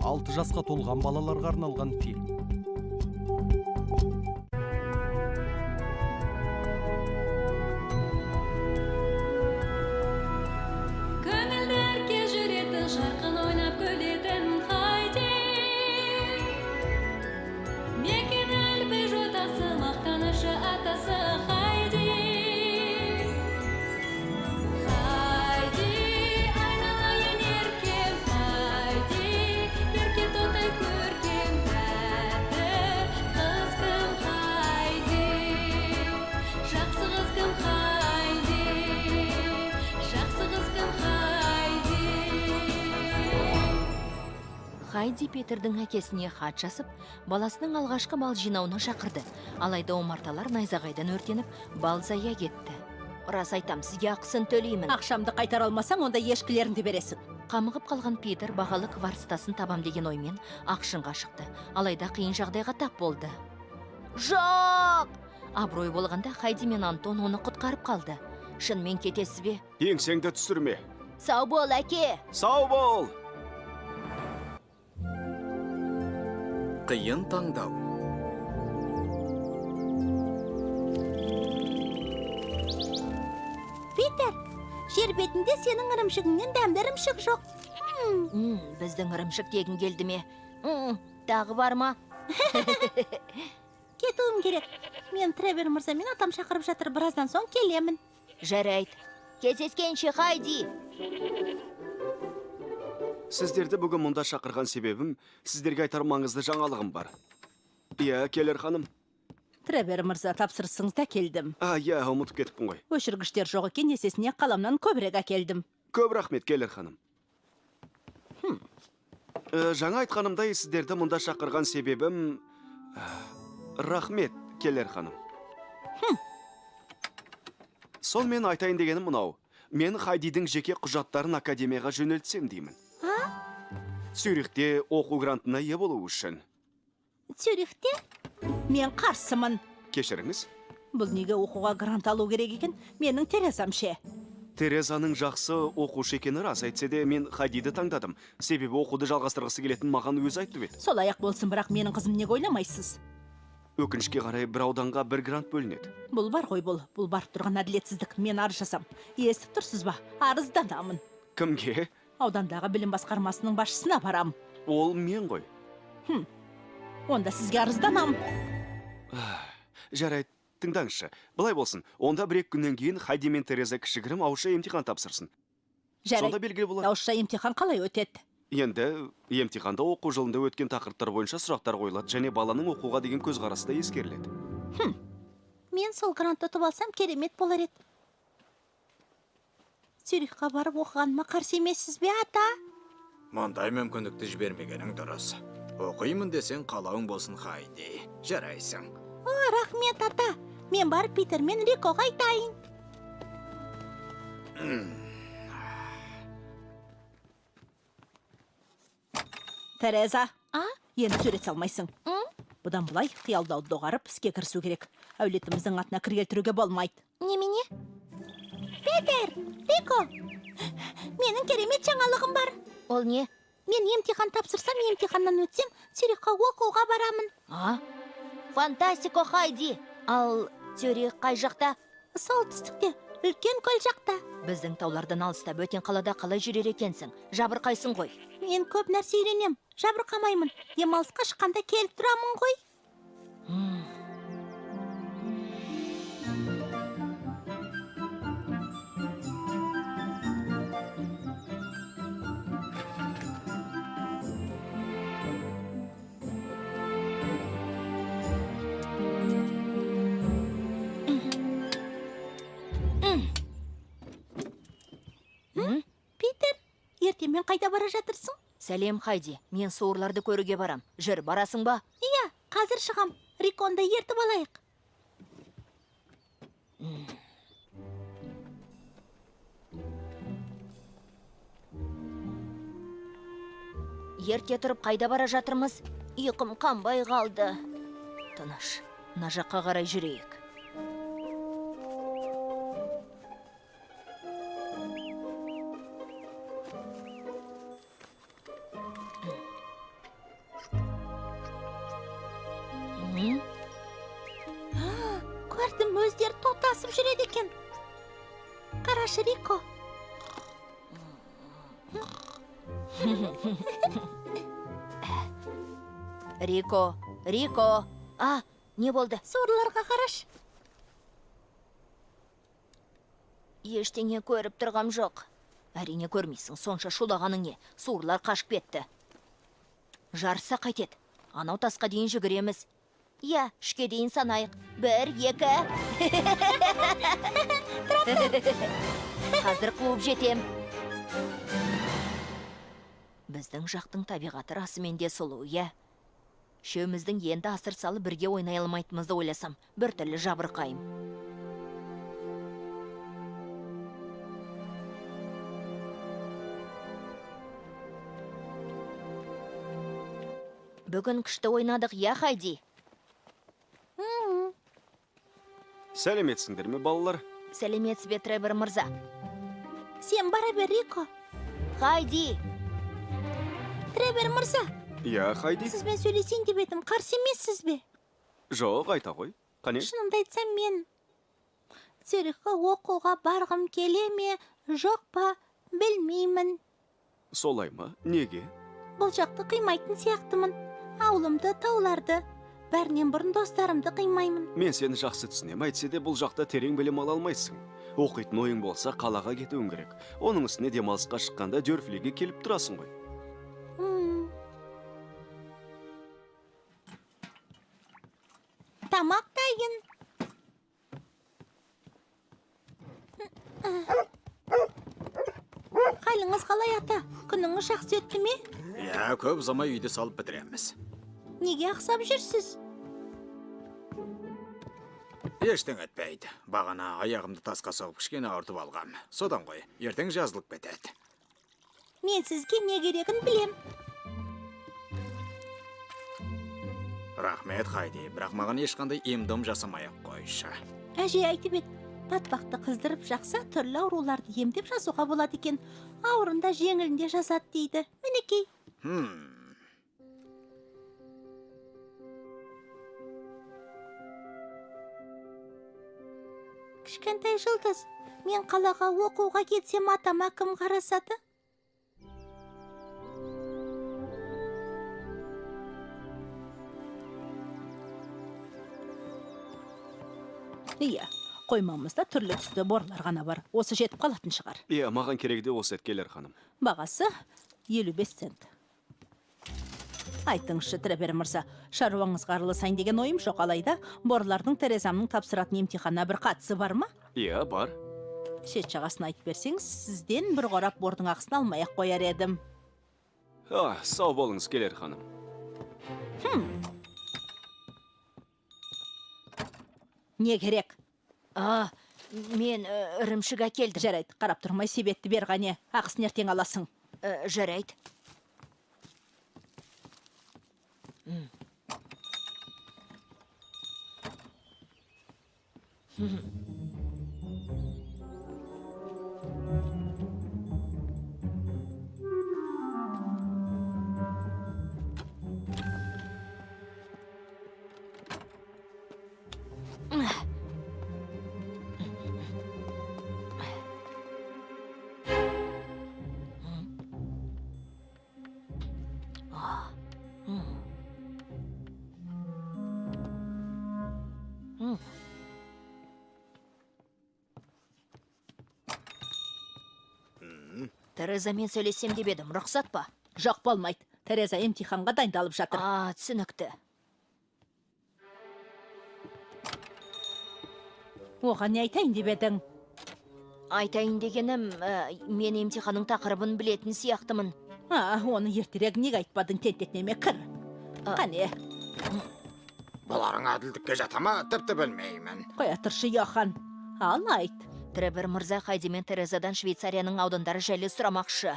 6 жасқа толған балаларға арналған фильм. Көңілдерге жүретін жарқын ойнап күлетін Хайди. Мекен әлбі жотасы, мақтанышы атасы Хайди. Хайди, айналайын еркем Хайди. Ерке тотай көркем тәтті қыз кім Хайди. Жақсы қыз кім Хайди. Жақсы қыз кім Хайди. Хайди Петердің әкесіне хат жазып, баласының алғашқы бал жинауына шақырды. Алайда омарталар найзағайдан өртеніп, бал зая кетті. Рас айтам, сізге ақысын төлеймін. Ақшамды қайтара алмасаң, онда ешкілеріңді бересің. Қамығып қалған Питер бағалы кварцтасын табам деген оймен ақшынға шықты. Алайда қиын жағдайға тап болды. Жоқ! Абырой болғанда Хайди мен Антон оны құтқарып қалды. Шынымен кетесіз бе? Еңсеңді түсірме. Сау бол, әке! Сау бол! Қиын таңдау. Питер, жер бетінде сенің ірімшігіңнен дәмді ірімшік жоқ. Біздің ірімшік дегін келді ме? Тағы бар ма? Кетуім керек. Мен Тревер мырза мен атам шақырып жатыр, біраздан соң келемін. Жарайды. Кездескенше, Хайди! Сіздерді бүгін мұнда шақырған себебім, сіздерге айтар маңызды жаңалығым бар. Иә, келер ханым. Тревер мырза, тапсырысыңызда келдім. Иә, ұмытып кетіппін ғой. Өшіргіштер жоқ екен, есесіне қаламнан көбірек әкелдім. Көп рахмет, келер ханым. Жаңа айтқанымдай, сіздерді мұнда шақырған себебім... Рахмет, келер ханым. Сол мен айтайын дегенім мұнау. Мен Хайдидің жеке құжаттарын академияға жөнелтсем деймін. Цюрихте оқу грантына ие болу үшін. Цюрихте? Мен қарсымын. Кешіріңіз. Бұл неге оқуға грант алу керек екен? Менің Терезам ше. Терезаның жақсы оқушы екені рас, әйтсе де мен Хайдиді таңдадым. Себебі оқуды жалғастырғысы келетін маған өзі айтты бет. Сол аяқ болсын, бірақ менің қызым неге ойламайсыз? Өкінішке қарай бір ауданға бір грант бөлінеді. Бұл бар ғой бұл барып тұрған әділетсіздік. Мен арыз жасам. Естіп тұрсыз ба? Арызданамын. Кімге? Аудандағы білім басқармасының басшысына барам. Ол мен ғой. Онда сізге арызданам. Жарайды, тыңдаңызшы. Былай болсын, онда бір-екі күннен кейін Хайди мен Тереза кішігірім ауызша емтихан тапсырсын. Сонда белгілі болады. Ауызша емтихан қалай өтеді? Енді емтиханда оқу жылында өткен тақырыптар бойынша сұрақтар қойылады, және баланың оқуға деген көзқарасы да ескеріледі. Мен сол грант ұтып алсам керемет болар еді. Цюрихқа барып оқығаныма қарсы емессіз бе, ата? Мұндай мүмкіндікті жібермегенің дұрыс. Оқимын десең қалауың болсын, Хайди. Жарайсың. Рахмет, ата. Мен барып Питер мен Рикоға айтайын. Тереза, енді сурет салмайсың. Бұдан бұлай қиялдауды доғарып, іске кірісу керек. Әулетіміздің атына кір келтіруге болмайды. Немене? Питер, Рико, менің керемет жаңалығым бар. Ол не? Мен емтихан тапсырсам, емтиханнан өтсем, Цюрихқа оқуға барамын. Фантастико, Хайди! Ал Цюрих қай жақта? Солтүстікте, үлкен көл жақта. Біздің таулардан алыста бөтен қалада қалай жүрер екенсің? Жабырқайсың ғой. Мен көп нәрсе үйренем, жабырқамаймын. Демалысқа шыққанда келіп тұрамын ғой. Питер, ертемен қайда бара жатырсың? Сәлем, Хайди. Мен суырларды көруге барам. Жүр, барасың ба? Иә, қазір шығам. Риконды ертіп алайық. Ерте тұрып қайда бара жатырмыз? Ұйқым қанбай қалды. Тыныш, мына жаққа қарай жүрейік. қарашы, Рико. Рико. Не болды? Сорларға қараш. Ештеңе көріп тұрғам жоқ. Әрине көрмейсің, сонша шулағаның не? Суырлар қашып кетті. Жарыса қайтет. Анау тасқа дейін жүгіреміз. Я, үшке дейін санайық. 1, 2. Қазір қуып жетем. Біздің жақтың табиғаты расымен де сұлу, я. Шөміздің енді асыр салы бірге ойнай алмайтынымызды ойласам, бір түрлі жабырқайым. Бүгін күшті ойнадық, я, Хайди? Сәлеметсіңдер ме, балалар? Сәлеметсіз бе, Тревор мырза? Сен бара бер, Рико. Хайди! Тревор мырза, Я, Хайди? сізбен сөйлесейін деп едім, қарсы емессіз бе? Жоқ, айта ғой. Қане? Шынымды айтсам, мен циркқа оқуға барғым келе ме, жоқ па, білмеймін. Солай ма? Неге? Бұл жақты қимайтын сияқтымын. Ауылымды, тауларды, бәрінен бұрын достарымды қимаймын. Мен сені жақсы түсінем, әйтсе де бұл жақта терең білім ала алмайсың. Оқитын ойың болса, қалаға кетуің керек. Оның үстіне демалысқа шыққанда Дёрфлиге келіп тұрасың ғой. Тамақ дайын. Қалыңыз қалай, ата? Күніңіз жақсы өтті ме? Я, көп ұзамай үйді салып бітіреміз. Неге ақсап жүрсіз? Ештең етпейді. Бағана аяғымды тасқа соғып кішкене ауыртып алғам. Содан ғой, ертең жазылып кетеді. Мен сізге не керегін білем. Рахмет, Хайди, бірақ маған ешқандай ем-дом жасамай-ақ қойшы. Әже айтып еді, батпақты қыздырып жақса түрлі ауруларды емдеп жазуға болады екен. Ауырында жеңілінде жазады дейді. Мінекей. Кішкентай Жұлдыз, мен қалаға оқуға кетсем, атама кім қарасады? Иә, қоймамызда түрлі түсті борлар ғана бар. Осы жетіп қалатын шығар. Иә, маған керек де осы еткелер, ханым. Бағасы 55 цент. Айтыңызшы, Тревор мырза, шаруаңызға араласайын деген ойым жоқ, алайда борлардың Терезамның тапсыратын емтиханына бір қатысы бар ма? Иә, бар. Шет жағасын айтып берсеңіз, сізден бір қорап бордың ақысын алмай-ақ қояр едім. Сау болыңыз, келер, ханым. Не керек? Мен ірімшік әкелдім. Жарайды, қарап тұрмай себетті бер ғане, ақысын ертең аласың. Жарайды. Терезамен сөйлесем деп едім, рұқсат па? Жоқ, болмайды. Тереза емтиханға дайындалып жатыр. Түсінікті. Оған не айтайын деп едің? Айтайын дегенім, мен емтиханның тақырыбын білетін сияқтымын. Оны ертерек неге айтпадың, тентек неме кір. Қане? Бұларың әділдікке жата ма, тіпті білмеймін. Қоя тұршы, Йохан. Ал айт. Тревор мырза Хайди мен Терезадан Швейцарияның аудандары жайлы сұрамақшы.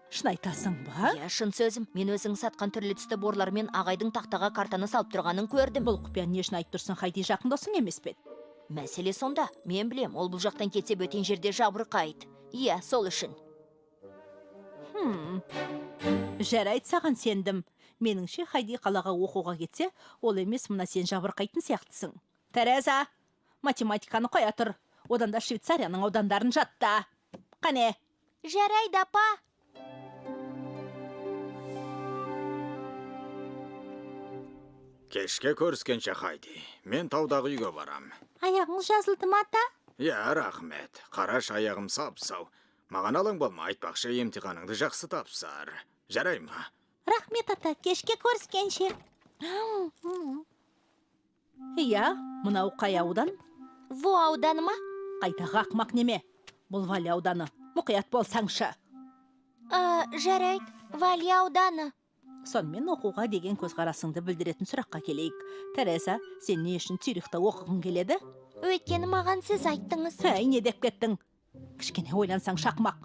Шын айтасың ба? Иә, шын сөзім. Мен өзің сатқан түрлі түсті борлармен ағайдың тақтаға картаны салып тұрғанын көрдім. Бұл құпияны не үшін айтып тұрсың, Хайди жақын досың емес пе? Мәселе сонда. Мен білем, ол бұл жақтан кетсе бөтен жерде жабырқайды. Иә, сол үшін. Жарайды, саған сендім. Меніңше Хайди қалаға оқуға кетсе, ол емес, мына сен жабырқайтын сияқтысың. Тереза, математиканы қоя тұр. Одан да Швейцарияның аудандарын жатта. Қане? Жарайды, апа. Кешке көріскенше Хайди. Мен таудағы үйге барам. Аяғыңыз жазылды ма, ата? Я, рахмет. Қараш аяғым сап-сау. Маған алаң болма, айтпақшы емтиханыңды жақсы тапсар. Жарай ма? Рахмет, ата, кешке көріскенше. Иә, мынау қай аудан? Во ауданы ма? Қайтағы ақмақ неме? Бұл Вали ауданы. Мұқият болсаңшы. Жарайды, Вали ауданы. Сонымен оқуға деген көзқарасыңды білдіретін сұраққа келейік. Тереза, сен не үшін Цюрихта оқығың келеді? Өйткені маған сіз айттыңыз. Әй, не деп кеттің? Кішкене ойлансаң шақмақ.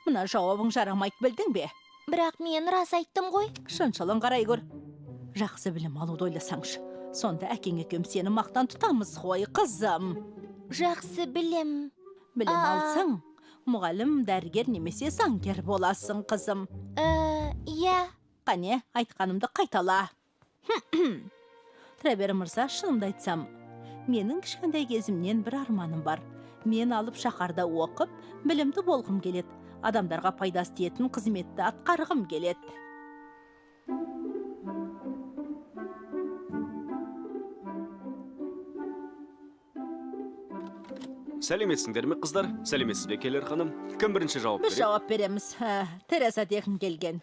Мына жауабың жарамайды, білдің бе? Бірақ мен рас айттым ғой. Шыншылын қарай көр. Жақсы білім алуды ойласаңшы. Сонда әкең екеум сені мақтан тұтамыз ғой, қызым. Жақсы білім. Білім алсаң, мұғалім, дәрігер немесе заңгер боласың, қызым. Иә. Қане, айтқанымды қайтала. Тревер мырза, шынымды айтсам, менің кішкентай кезімнен бір арманым бар. Мен алып шаһарда оқып, білімді болғым келеді. Адамдарға пайдасы тиетін қызметті атқарғым келеді. Сәлеметсіңдер ме, қыздар? Сәлеметсіз бе, Келер ханым? Кім бірінші жауап Біз береді? жауап береміз. Тереза дегім келген.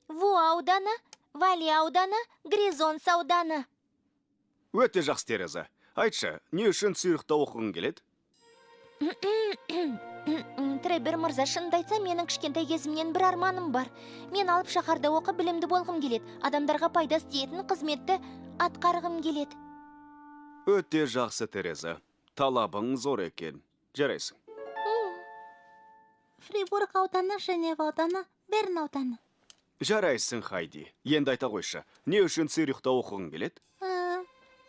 Во ауданы, Вали ауданы, Гризонс ауданы. Өте жақсы, Тереза. Айтшы, не үшін Цюрихта оқығың келеді? Требер мырза, шынымды айтса, менің кішкентай кезімнен бір арманым бар. Мен алып шаһарда оқып білімді болғым келеді. Адамдарға пайдасы тиетін қызметті атқарғым келеді. Өте жақсы, Тереза. Талабың зор екен. Жарайсың. Фрибург ауданы, Женева ауданы, Берн ауданы. Жарайсың, Хайди. Енді айта қойшы, не үшін Цюрихта оқығың келеді?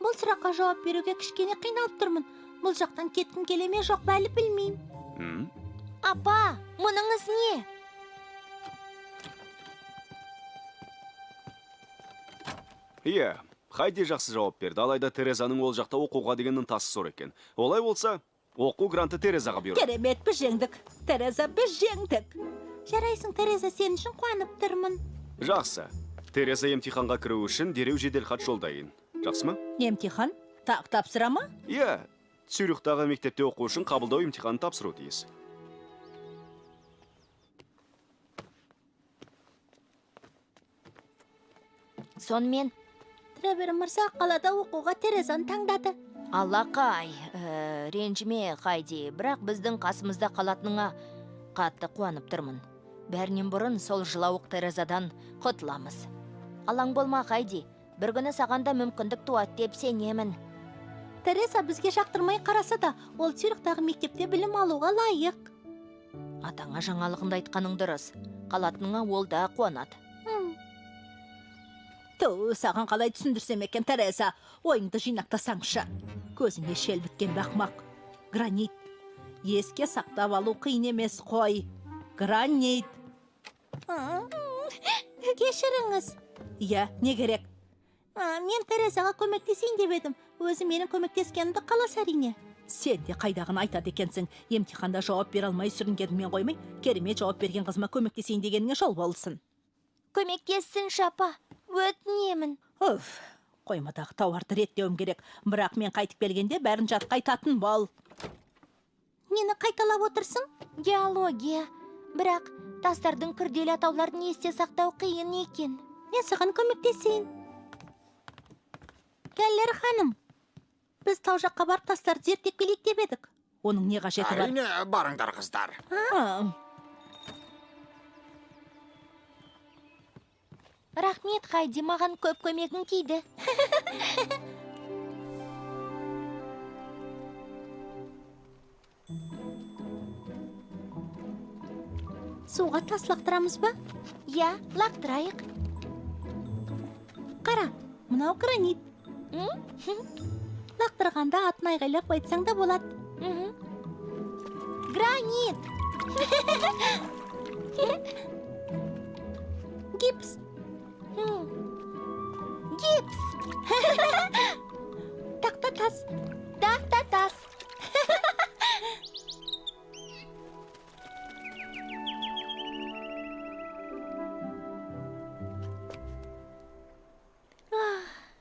Бұл сұраққа жауап беруге кішкене қиналып тұрмын. Бұл жақтан кеткім келеме жоқ, бәлі білмеймін. Апа, мұныңыз не? Иә, Хайди жақсы жауап берді, алайда Терезаның ол жақта оқуға деген ынтасы зор екен. Олай болса, оқу гранты Терезаға бұйырады. Керемет, біз жеңдік. Тереза, біз жеңдік. Жарайсың, Тереза, сен үшін қуанып тұрмын. Жақсы. Тереза емтиханға кіру үшін дереу жеделхат жолдайын. Жақсы ма? Емтихан? Тапсыра ма? Иә, Цюрихтағы мектепте оқу үшін қабылдау емтиханын тапсыру тиіс. Сонымен, Тревер мырза қалада оқуға Терезаны таңдады. Аллақай, ренжіме, Хайди, бірақ біздің қасымызда қалатыныңа қатты қуанып тұрмын. Бәрінен бұрын сол жылауық Терезадан құтыламыз. Алаң болма, Хайди, бір күні сағанда мүмкіндік туады деп сенемін. Тереза бізге жақтырмай қараса да, ол Цюрихтағы мектепте білім алуға лайық. Атаңа жаңалығында айтқаның дұрыс. Қалатыныңа ол да қуанады. Саған қалай түсіндірсем екен, Тереза, ойыңды жинақтасаңшы. Көзіңе шел біткен бақмақ. Гранит. Еске сақтап алу қиын емес қой. Гранит. Кешіріңіз. Иә, не керек? Мен Терезаға көмектесейін деп едім. Өзі менің көмектескенімді қалас әрине. Сен де қайдағын айтады екенсің. Емтиханда жауап бере алмай сүрінгенмен қоймай, керемет жауап берген қызыма көмектесейін дегеніңе жол болсын. Көмектессін, шапа, өтінемін. Қоймадағы тауарды реттеуім керек. Бірақ мен қайтып келгенде бәрін жат қайтатын бол. Нені қайталап отырсың? Геология. Бірақ тастардың күрделі атауларын есте сақтау қиын екен. Мен саған көмектесейін. Келлер ханым, біз тау жаққа барып тастарды зерттеп келейік деп едік. Оның не қажеті бар? Әрине, барыңдар, қыздар. Рахмет, Хайди, маған көп көмегің тиді. Суға тас лақтырамыз ба? Я, лақтырайық. Қара, мынау гранит. Лақтырғанда атын айғайлап айтсаң да болады. Гранит! Гипс. Гипс. Тақта тас. Тақта тас.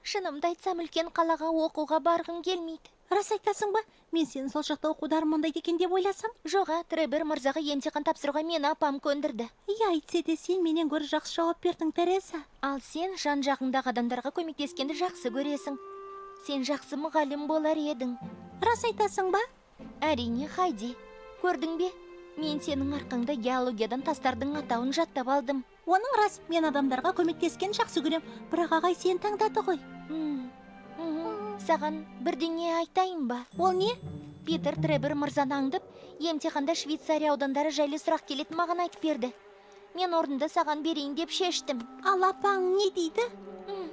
Шынымды айтсам, үлкен қалаға оқуға барғым келмейді. Рас айтасың ба? Мен сені сол жақта оқуды армандайды екен деп ойласам. Жоға, Требер мырзаға емтихан тапсыруға мені апам көндірді. Я айтсе де сен менен гөрі жақсы жауап бердің, Тереза. Ал сен жан жағыңдағы адамдарға көмектескенді жақсы көресің. Сен жақсы мұғалім болар едің. Рас айтасың ба? Әрине, Хайди. Көрдің бе? Мен сенің арқаңда геологиядан тастардың атауын жаттап алдым. Оның рас, мен адамдарға көмектескен жақсы көрем, бірақ ағай сен таңдады ғой. Саған бірдеңе айтайын ба? Ол не? Питер Требер мырзаны аңдып, емтиханда Швейцария аудандары жайлы сұрақ келетін маған айтып берді. Мен орынды саған берейін деп шештім. Ал апаң не дейді?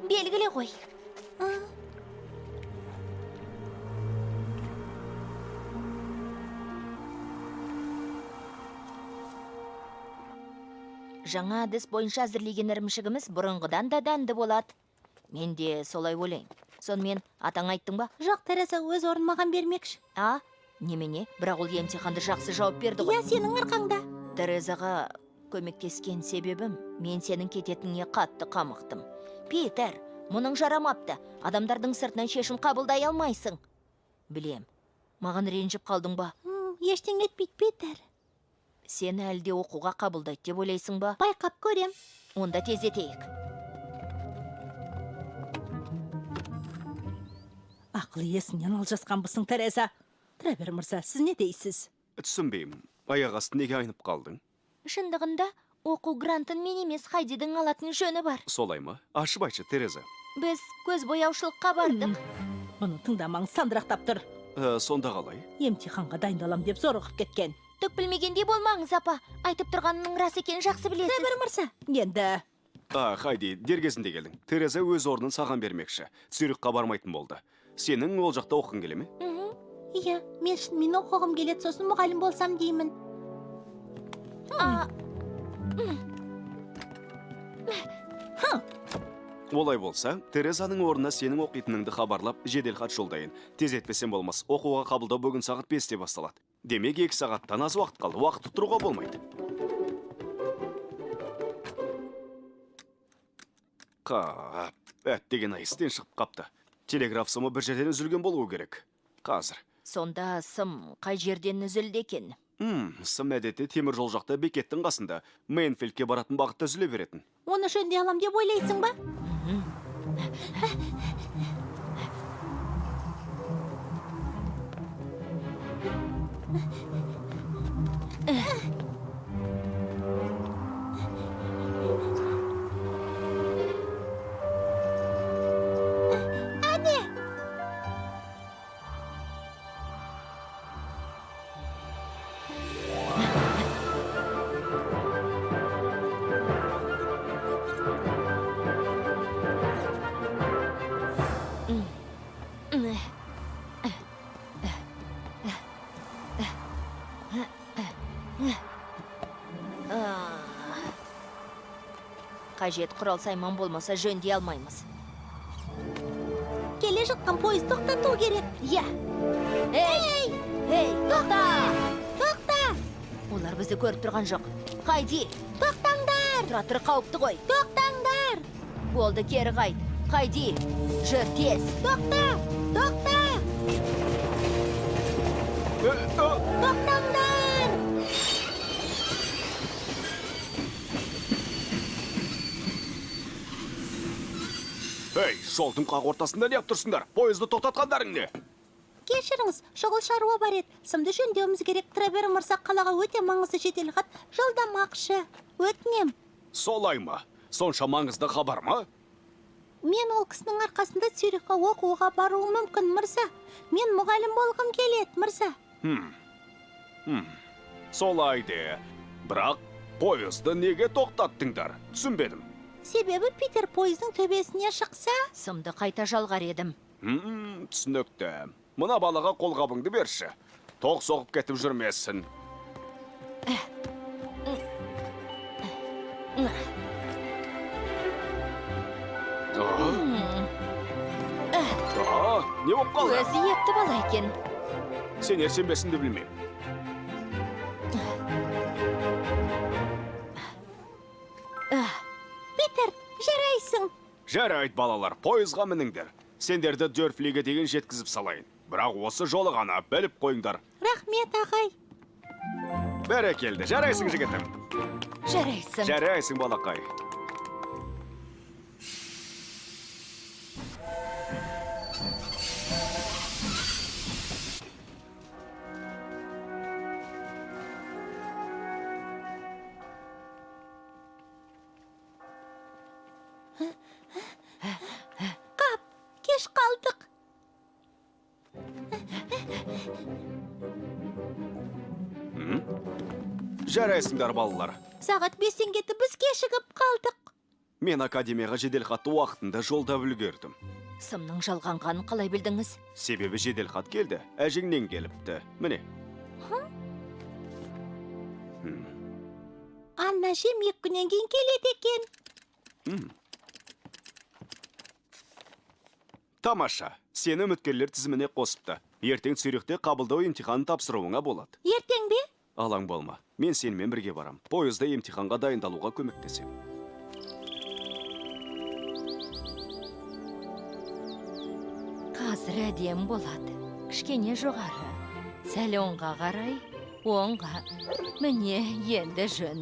Белгілі ғой. Жаңа әдіс бойынша әзірлеген ірімшігіміз бұрынғыдан да дәмді болады. Мен де солай ойлаймын. Сонымен атаң айттың ба? Жоқ, Тереза өз орын маған бермекші. Немене? Бірақ ол емтиханды жақсы жауап берді ғой. Я сенің арқаңда. Терезаға көмектескен себебім, мен сенің кететініңе қатты қамықтым. Питер, мұның жарамапты. Адамдардың сыртынан шешім қабылдай алмайсың. Білем, маған ренжіп қалдың ба? Ештеңе етпейді, Питер. Сені әлде оқуға қабылдайды деп ойлайсың ба? Байқап көрем. Онда тездетейік. Ақыл есінен алжасқанбысың, Тереза. Требер мырза, сіз не дейсіз? Түсінбеймін. Аяқ асты неге айнып қалдың? Шындығында, оқу грантын мен емес Хайдидің алатын жөні бар. Солай ма? Ашып айтшы, Тереза. Біз көз бояушылыққа бардық. Мұны тыңдамаң сандырақтап тұр. Сонда қалай? Емтиханға дайындалам деп зорығып кеткен. Түк білмегендей болмаңыз, апа. Айтып тұрғанының рас екенін жақсы білесіз. Требер мырза, енді... Хайди, дергезінде келдің. Тереза өз орнын саған бермекші. Цюрихқа бармайтын болды. Сенің ол жақта оқың келе ме? Иә, мен шынымен оқығым келеді, сосын мұғалім болсам деймін. Олай болса, Терезаның орнына сенің оқитыныңды хабарлап, жедел хат жолдайын. Тез етпесем болмас, оқуға қабылдау бүгін сағат 5-те басталады. Демек 2 сағаттан аз уақыт қалды, уақыт тұруға болмайды. Әттеген ай істен шығып қапты. Телеграф сымы бір жерден үзілген болуы керек. Қазір. Сонда сым қай жерден үзілді екен? Сым әдетте темір жол жақта бекеттің қасында. Мейнфилдке баратын бағытта үзіле беретін. Оны жөнде алам деп ойлайсың ба? Қажет құрал сайман болмаса жөндей алмаймыз. Келе жатқан пойыз тоқтату керек. Я! Эй, тоқта! Тоқта! Олар бізді көріп тұрған жоқ. Хайди! Тоқтаңдар! Тұра тұр қауіпті ғой. Тоқтаңдар! Болды, кері қайт. Хайди! Жүр тез! Тоқта! Тоқта! Тоқтаңдар! Эй, жолдың қақ ортасында не тұрсыңдар? Пойызды тоқтатқандарың не? Кешіріңіз, шұғыл шаруа бар еді. Сымды жөндеуіміз керек. Требер мырза қалаға өте маңызды жедел хат жолдамақшы. Өтінем. Солай ма? Сонша маңызды хабар ма? Мен ол кісінің арқасында Цюрихқа оқуға баруым мүмкін, мырза. Мен мұғалім болғым келеді, мырза. Солай де. Бірақ пойызды неге тоқтаттыңдар? Түсінбедім. Себебі Питер пойыздың төбесіне шықса... Сымды қайта жалғар едім. Түсінікті. Мына балаға қолғабыңды берші. Тоқ соғып кетіп жүрмесін. не болып қалды? өзі епті бала екен. Сен сенбесінді білмеймін. Питер, жарайсың. Жарайды балалар, пойызға мініңдер. Сендерді Дёрфлиге деген жеткізіп салайын. Бірақ осы жолы ғана біліп қойыңдар. Рахмет, ағай. Бәрекелді, жарайсың жігітім. Жарайсың. Жарайсың балақай. Кеш қалдық. Жарайсыңдар балалар. Сағат 5-тен кетіп біз кешігіп қалдық. Мен академияға жеделхатты уақытында жолдап үлгердім. Сымның жалғанғанын қалай білдіңіз? Себебі жеделхат келді, әжіңнен келіпті. Міне. Анна жем 2 күннен кейін келеді екен. Тамаша, сені үміткерлер тізіміне қосыпты. Ертең Цюрихте қабылдау емтиханын тапсыруыңа болады. Ертең бе? Алаң болма, мен сенімен бірге барам. Пойызда емтиханға дайындалуға көмектесем. Қазір әдем болады. Кішкене жоғары. Сәл оңға қарай, оңға. Міне, енді жөн.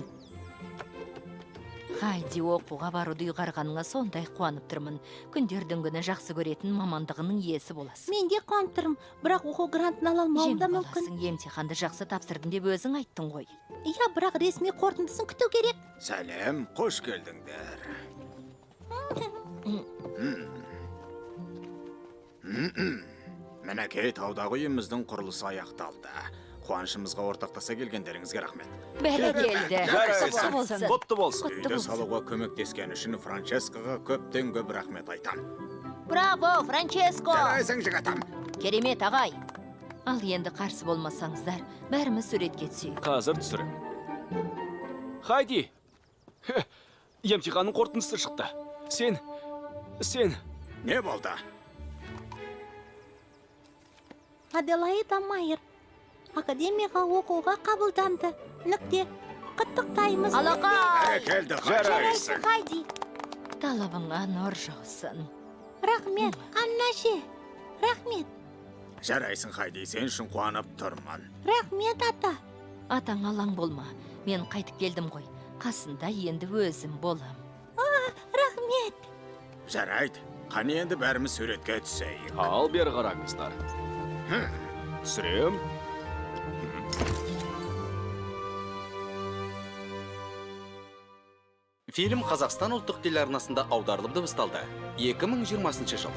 Хайди оқуға баруды ұйғарғаныңа сондай қуанып тұрмын. Күндердің күні жақсы көретін мамандығының иесі боласың. Мен де қуанып бірақ оқу грантын ала алмауым да мүмкін. боласың, емтиханды жақсы тапсырдың деп өзің айттың ғой. Иә, бірақ ресми қорытындысын күту керек. Сәлем, қош келдіңдер. Мінекей таудағы үйіміздің құрылысы аяқталды. Қуанышымызға ортақтаса келгендеріңізге рахмет. Бәрекелді. Жарайсың. болсын. Құтты болсын. Құтты Үйді болсын. салуға көмектескен үшін Франческаға көптен көп рахмет айтам. Браво, Франческо! Жарайсың жігітім. Керемет ағай. Ал енді қарсы болмасаңыздар, бәріміз суретке түсейік. Қазір түсірем. Хайди! Емтиханның қорытындысы шықты. Сен... Не болды? Аделаида Майер. Академияға оқуға қабылданды. Нүкте. Құттықтаймыз. Алақай! Келді Жарайсың. Хайди. Талабыңа нұр жаусын. Рахмет, Анна ше. Рахмет. Жарайсың, Хайди, сен үшін қуанып тұрмын. Рахмет, ата. Атаң алаң болма. Мен қайтып келдім ғой. Қасында енді өзім болам. Рахмет. Жарайды, қане енді бәріміз суретке түсейік. Ал бері қараңыздар. Түсірем. Фильм Қазақстан ұлттық телеарнасында аударылып дыбысталды. 2020 жыл.